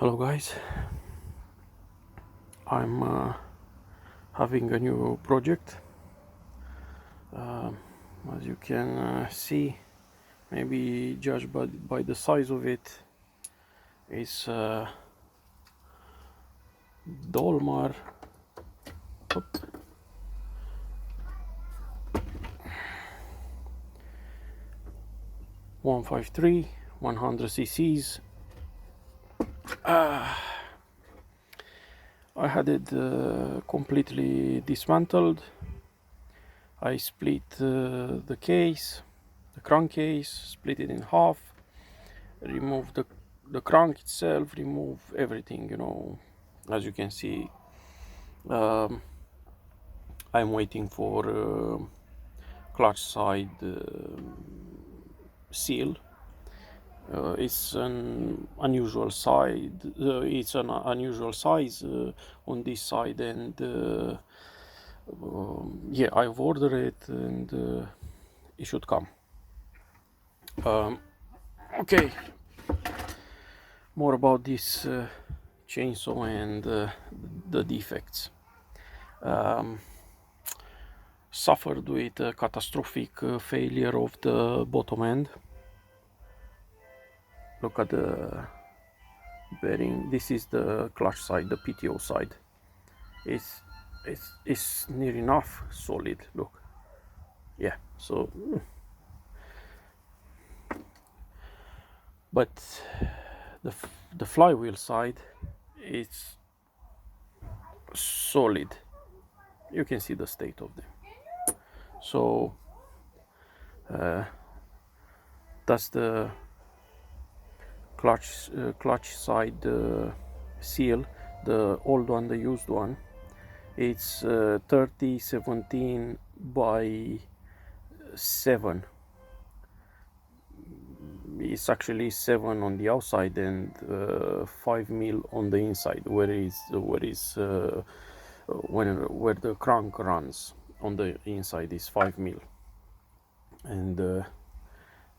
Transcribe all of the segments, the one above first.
Hello guys, I'm having a new project. As you can see, maybe judged by the size of it, it's Dolmar 153 100 cc's. I had it completely dismantled. I split the case, the crankcase, split it in half, remove the crank itself, remove everything, as you can see. I'm waiting for clutch side seal. It's an unusual size on this side, and yeah, I've ordered it, and it should come. Okay, more about this chainsaw and the defects. Suffered with a catastrophic failure of the bottom end. Look at the bearing. This is the clutch side, the PTO side. It's near enough solid. Look, yeah. So, but the flywheel side is solid. You can see the state of them. So that's the clutch side seal, the old one, the used one. It's 3017 by 7. It's actually 7 on the outside and 5 mil on the inside, where the crank runs. On the inside is 5 mil, and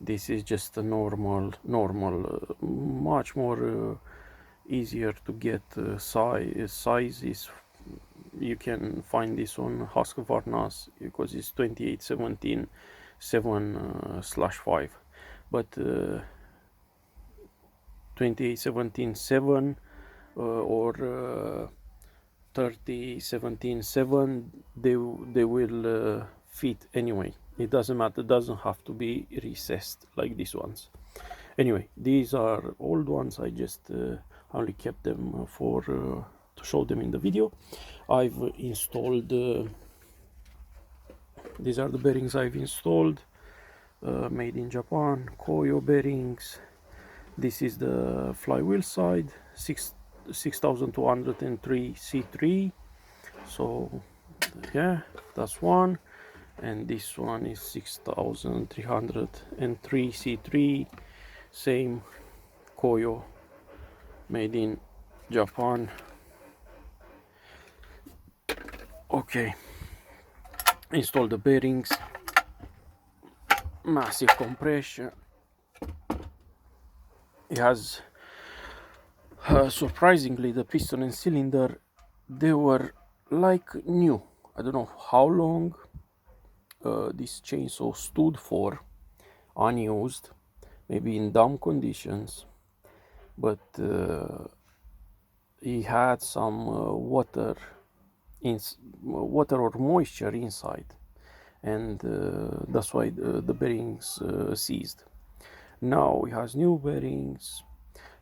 this is just a normal, much more easier to get size. Is you can find this on Husqvarna's because it's 2817 7/5, but 2817 7 or 3017 7, they will fit anyway. It doesn't matter, it doesn't have to be recessed like these ones. Anyway, these are old ones. I just only kept them for to show them in the video. I've installed these are the bearings I've installed, made in Japan, Koyo bearings. This is the flywheel side, 6203 C3. So yeah, that's one, and this one is 6303 C3, same Koyo, made in Japan. Okay, install the bearings, massive compression. It has surprisingly, the piston and cylinder, they were like new. I don't know how long this chainsaw stood for unused, maybe in dumb conditions, but it had some water or moisture inside, and that's why the bearings seized. Now it has new bearings.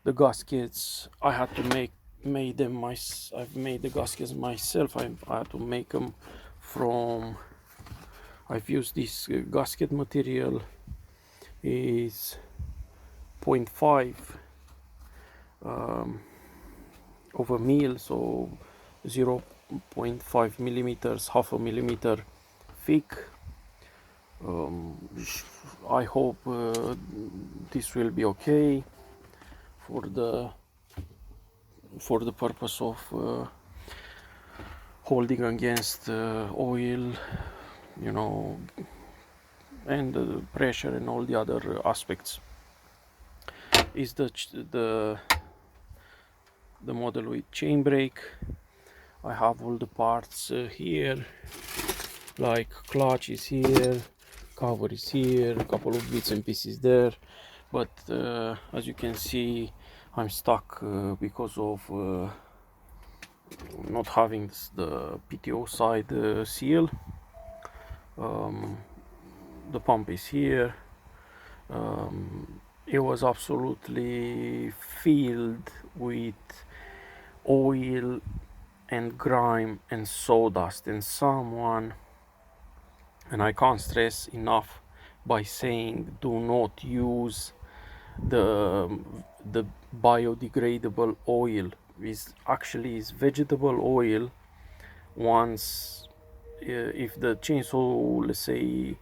The gaskets I had to I've made the gaskets myself. I had to make them from, I've used this gasket material is 0.5 of a mil, so 0.5 millimeters, half a millimeter thick. I hope this will be okay for the purpose of holding against oil, and the pressure and all the other aspects. Is the the model with chain brake. I have all the parts here, like clutch is here, cover is here, a couple of bits and pieces there, but as you can see, I'm stuck because of not having the PTO side seal. The pump is here. It was absolutely filled with oil and grime and sawdust, and someone, and I can't stress enough by saying, do not use the biodegradable oil. Is actually is vegetable oil. Once if the chainsaw, let's say,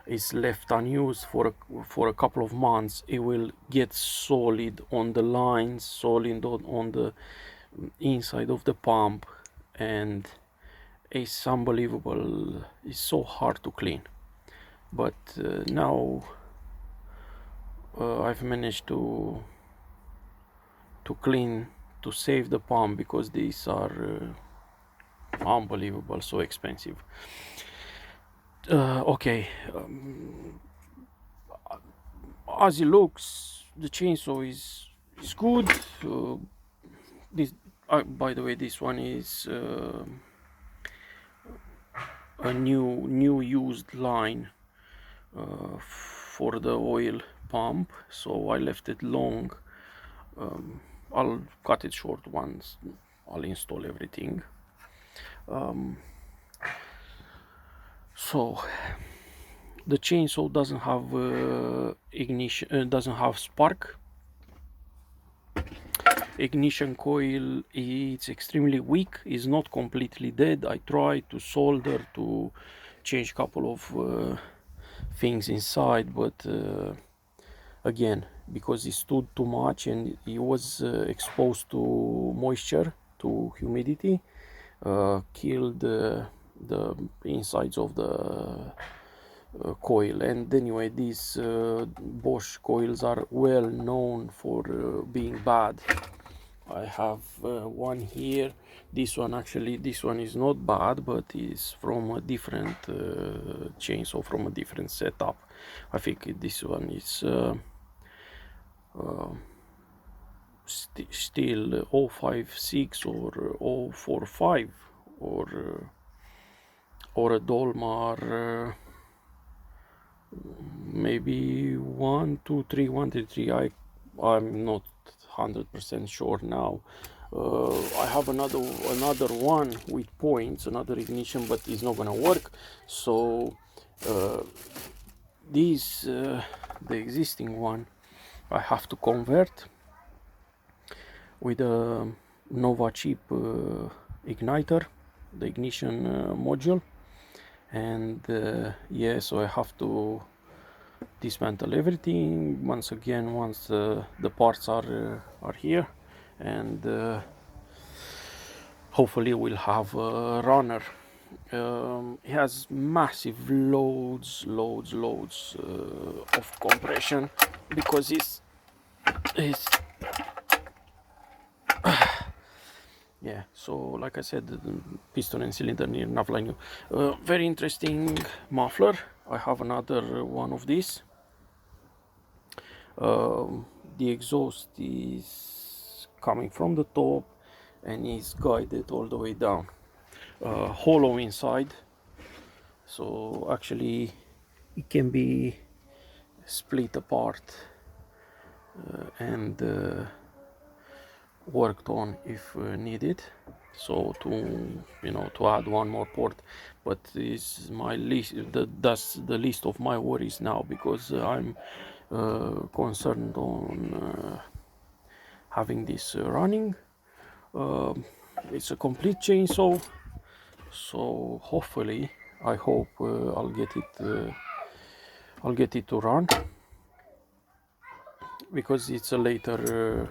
is left unused for a couple of months, it will get solid on the lines, solid on the inside of the pump, and it's unbelievable. It's so hard to clean, but now I've managed to clean, to save the pump, because these are unbelievable, so expensive. Okay, as it looks, the chainsaw is good. This, by the way, this one is a new used line for the oil pump, so I left it long. I'll cut it short once I'll install everything. So the chainsaw doesn't have ignition, doesn't have spark. Ignition coil, it's extremely weak, is not completely dead. I tried to solder, to change a couple of things inside, but again, because it stood too much and it was exposed to moisture, to humidity, killed the insides of the coil. And anyway, these Bosch coils are well known for being bad. I have one here. This one, actually, this one is not bad, but is from a different chainsaw, from a different setup. I think this one is still 056 or 045, or a Dolmar, maybe 123. I'm not 100% sure now. I have another one with points, another ignition, but it's not gonna work. So the existing one, I have to convert with a Nova chip igniter, the ignition module, and yeah, so I have to dismantle everything once again once the parts are here, and hopefully we'll have a runner. It has massive loads of compression, because it's yeah, so like I said, the piston and cylinder near navline. Very interesting muffler. I have another one of these. The exhaust is coming from the top and is guided all the way down. Hollow inside, so actually it can be split apart and worked on if needed, so to add one more port. But is my list, that's the list of my worries now, because I'm concerned on having this running. It's a complete chainsaw, so hopefully, I hope I'll get it to run, because it's a later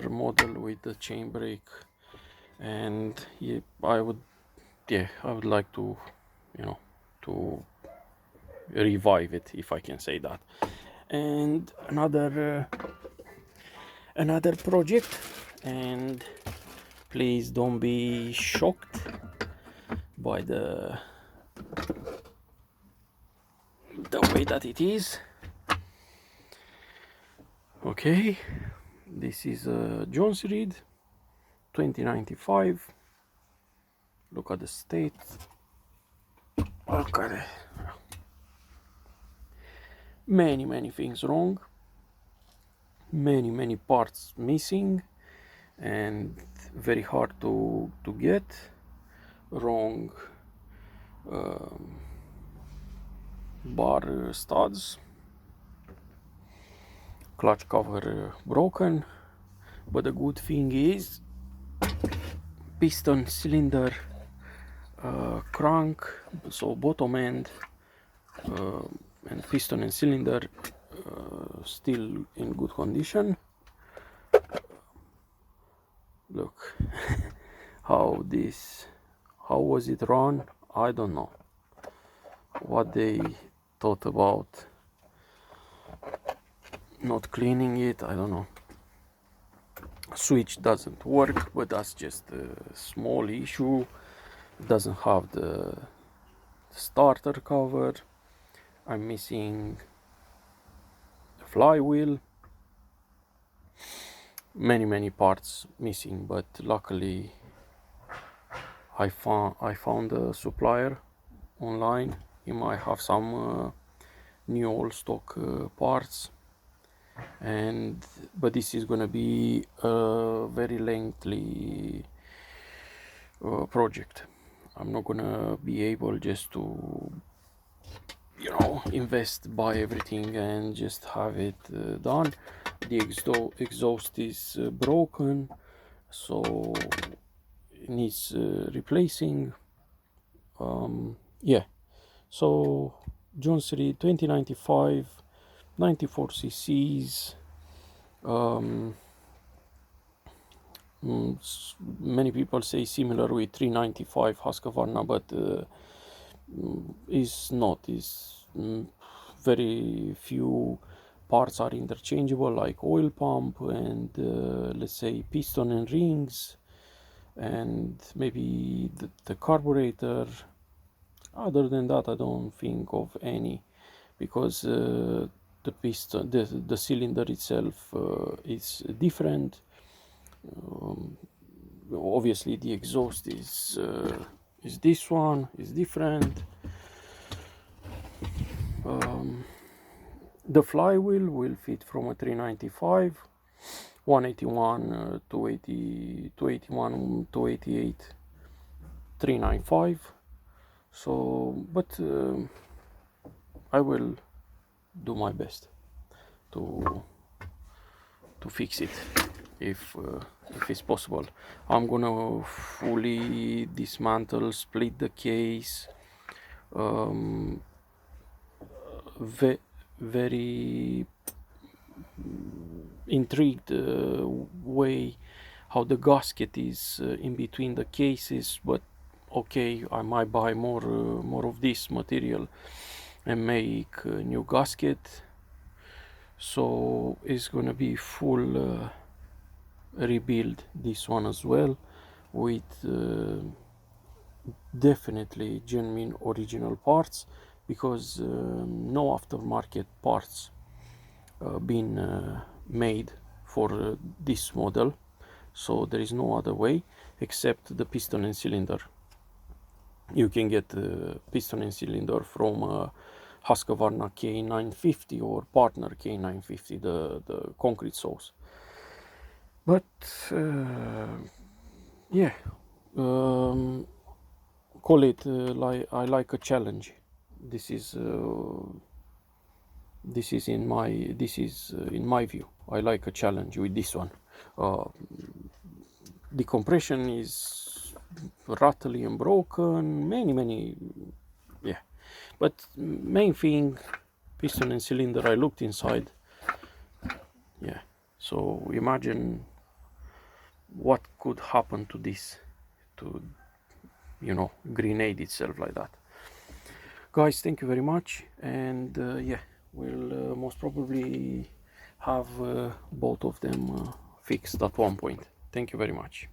model with the chain brake, and yeah, I would like to to revive it, if I can say that. And another project and please don't be shocked by the way that it is. Okay, this is a Jonsered 2095. Look at the state. Okay, many things wrong, many parts missing, and very hard to get. Wrong bar studs, clutch cover broken, but the good thing is piston, cylinder, crank, so bottom end, and piston and cylinder still in good condition. Look how was it run? I don't know what they thought about not cleaning it. I don't know. Switch doesn't work, but that's just a small issue. It doesn't have the starter cover. I'm missing the flywheel. Many parts missing, but luckily I found a supplier online. He might have some new old stock parts, but this is gonna be a very lengthy project. I'm not gonna be able just to invest, buy everything and just have it done. The exhaust is broken, so it needs replacing. Yeah, so Jonsered 2095, 94 cc's. Many people say similar with 395 Husqvarna, but is not. Is very few parts are interchangeable, like oil pump and let's say piston and rings, and maybe the carburetor. Other than that, I don't think of any, because the piston, the cylinder itself is different. Obviously the exhaust is this one is different. The flywheel will fit from a 395, 181, 280, 281, 288, 395. So, but I will do my best to fix it if it's possible. I'm gonna fully dismantle, split the case. Very intrigued way how the gasket is in between the cases, but okay, I might buy more of this material and make a new gasket. So it's gonna be full rebuild, this one as well, with definitely genuine original parts, because no aftermarket parts been made for this model, so there is no other way except the piston and cylinder. You can get piston and cylinder from Husqvarna K950 or Partner K950, the concrete saws. But yeah, call it like I like a challenge. This is in my view. I like a challenge with this one. The compression is rattly and broken. Many, yeah. But main thing, piston and cylinder. I looked inside. Yeah. So imagine what could happen to this, to grenade itself like that. Guys, thank you very much, and yeah, we'll most probably have both of them fixed at one point. Thank you very much.